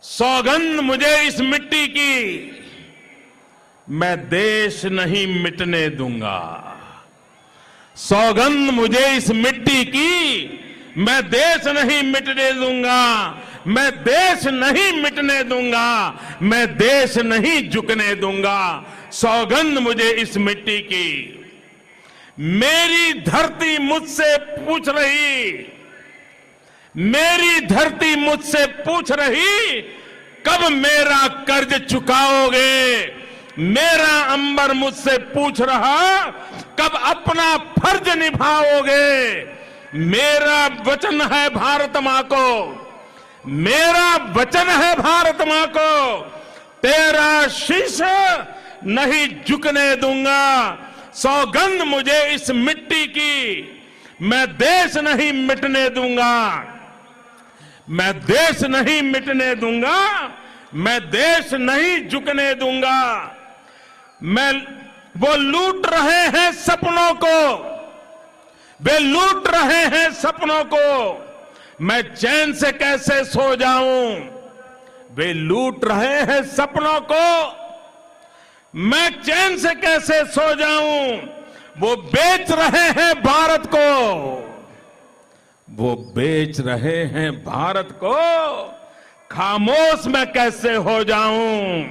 सौगंध मुझे इस मिट्टी की, मैं देश नहीं मिटने दूंगा। सौगंध मुझे इस मिट्टी की, मैं देश नहीं मिटने दूंगा। मैं देश नहीं मिटने दूंगा, मैं देश नहीं झुकने दूंगा। सौगंध मुझे इस मिट्टी की। मेरी धरती मुझसे पूछ रही, मेरी धरती मुझसे पूछ रही, कब मेरा कर्ज चुकाओगे। मेरा अंबर मुझसे पूछ रहा, कब अपना फर्ज निभाओगे। मेरा वचन है भारत मां को, मेरा वचन है भारत मां को, तेरा शीश नहीं झुकने दूंगा। सौगंध मुझे इस मिट्टी की, मैं देश नहीं मिटने दूंगा। मैं देश नहीं मिटने दूंगा, मैं देश नहीं झुकने दूंगा। वो लूट रहे हैं सपनों को, वे लूट रहे हैं सपनों को, मैं चैन से कैसे सो जाऊं। वे लूट रहे हैं सपनों को, मैं चैन से कैसे सो जाऊं। वो बेच रहे हैं भारत को, वो बेच रहे हैं भारत को, खामोश मैं कैसे हो जाऊं।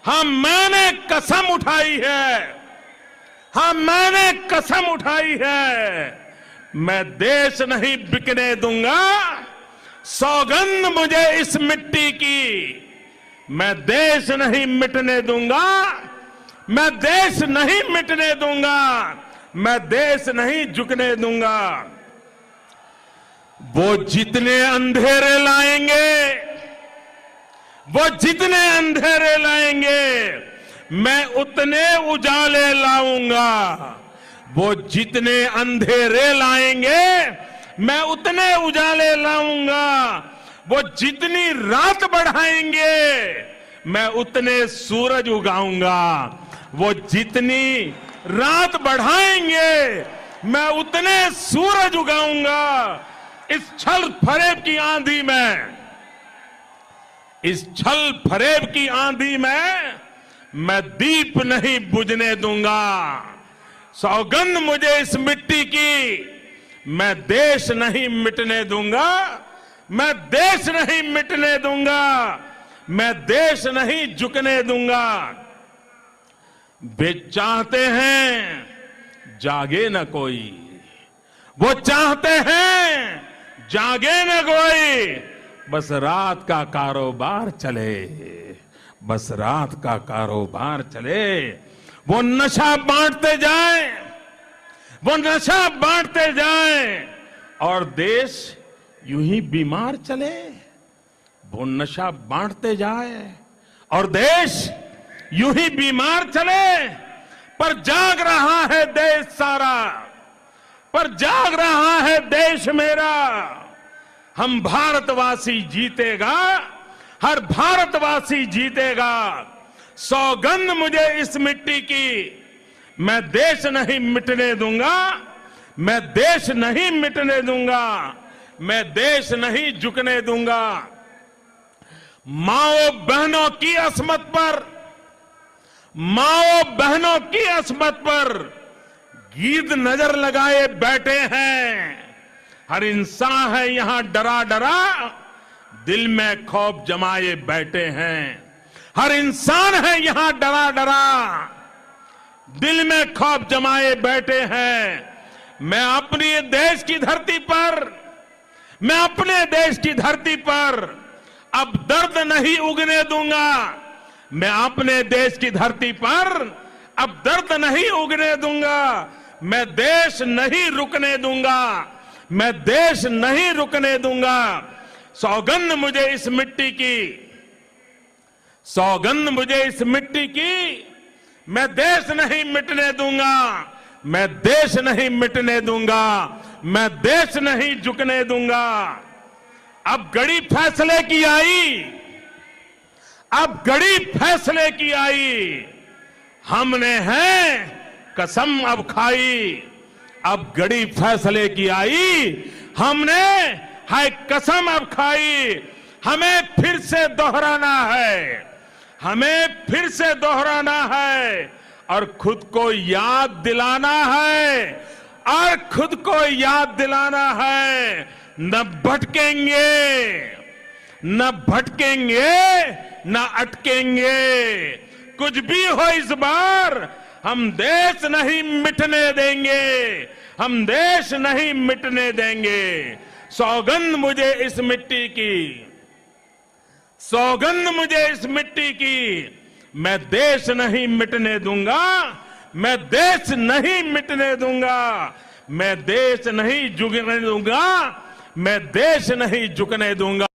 हाँ मैंने कसम उठाई है, हाँ मैंने कसम उठाई है, मैं देश नहीं बिकने दूंगा। सौगंध मुझे इस मिट्टी की, मैं देश नहीं मिटने दूंगा। मैं देश नहीं मिटने दूंगा, मैं देश नहीं झुकने दूंगा। वो जितने अंधेरे लाएंगे, वो जितने अंधेरे लाएंगे, मैं उतने उजाले लाऊंगा। वो जितने अंधेरे लाएंगे, मैं उतने उजाले लाऊंगा। वो जितनी रात बढ़ाएंगे, मैं उतने सूरज उगाऊंगा। वो जितनी रात बढ़ाएंगे, मैं उतने सूरज उगाऊंगा। इस छल फरेब की आंधी में, इस छल फरेब की आंधी में मैं दीप नहीं बुझने दूंगा। सौगंध मुझे इस मिट्टी की, मैं देश नहीं मिटने दूंगा। मैं देश नहीं मिटने दूंगा, मैं देश नहीं झुकने दूंगा। वे चाहते हैं जागे न कोई, वो चाहते हैं जागे न कोई, बस रात का कारोबार चले, बस रात का कारोबार चले। वो नशा बांटते जाएं, वो नशा बांटते जाएं और देश यूं ही बीमार चले। वो नशा बांटते जाए और देश यूं ही बीमार चले। पर जाग रहा है देश सारा, पर जाग रहा है देश मेरा। हम भारतवासी जीतेगा, हर भारतवासी जीतेगा। सौगंध मुझे इस मिट्टी की, मैं देश नहीं मिटने दूंगा। मैं देश नहीं मिटने दूंगा, मैं देश नहीं झुकने दूंगा। माओ बहनों की अस्मत पर, माओ बहनों की अस्मत पर गीत नजर लगाए बैठे हैं। हर इंसान है यहां डरा डरा, दिल में खौफ जमाए बैठे हैं। हर इंसान है यहां डरा डरा, दिल में खौफ जमाए बैठे हैं। मैं अपने देश की धरती पर, मैं अपने देश की धरती पर अब दर्द नहीं उगने दूंगा। मैं अपने देश की धरती पर अब दर्द नहीं उगने दूंगा। मैं देश नहीं रुकने दूंगा, मैं देश नहीं रुकने दूंगा। सौगंध मुझे इस मिट्टी की, सौगंध मुझे इस मिट्टी की, मैं देश नहीं मिटने दूंगा। मैं देश नहीं मिटने दूंगा, मैं देश नहीं झुकने दूंगा। अब घड़ी फैसले की आई, अब घड़ी फैसले की आई। हमने है कसम अब खाई, अब घड़ी फैसले की आई। हमने है कसम अब खाई। हमें फिर से दोहराना है, हमें फिर से दोहराना है और खुद को याद दिलाना है, और खुद को याद दिलाना है, न भटकेंगे, न भटकेंगे, न अटकेंगे। कुछ भी हो इस बार हम देश नहीं मिटने देंगे, हम देश नहीं मिटने देंगे। सौगंध मुझे इस मिट्टी की, सौगंध मुझे इस मिट्टी की, मैं देश नहीं मिटने दूंगा, मैं देश नहीं मिटने दूंगा, मैं देश नहीं झुकने दूंगा, मैं देश नहीं झुकने दूंगा।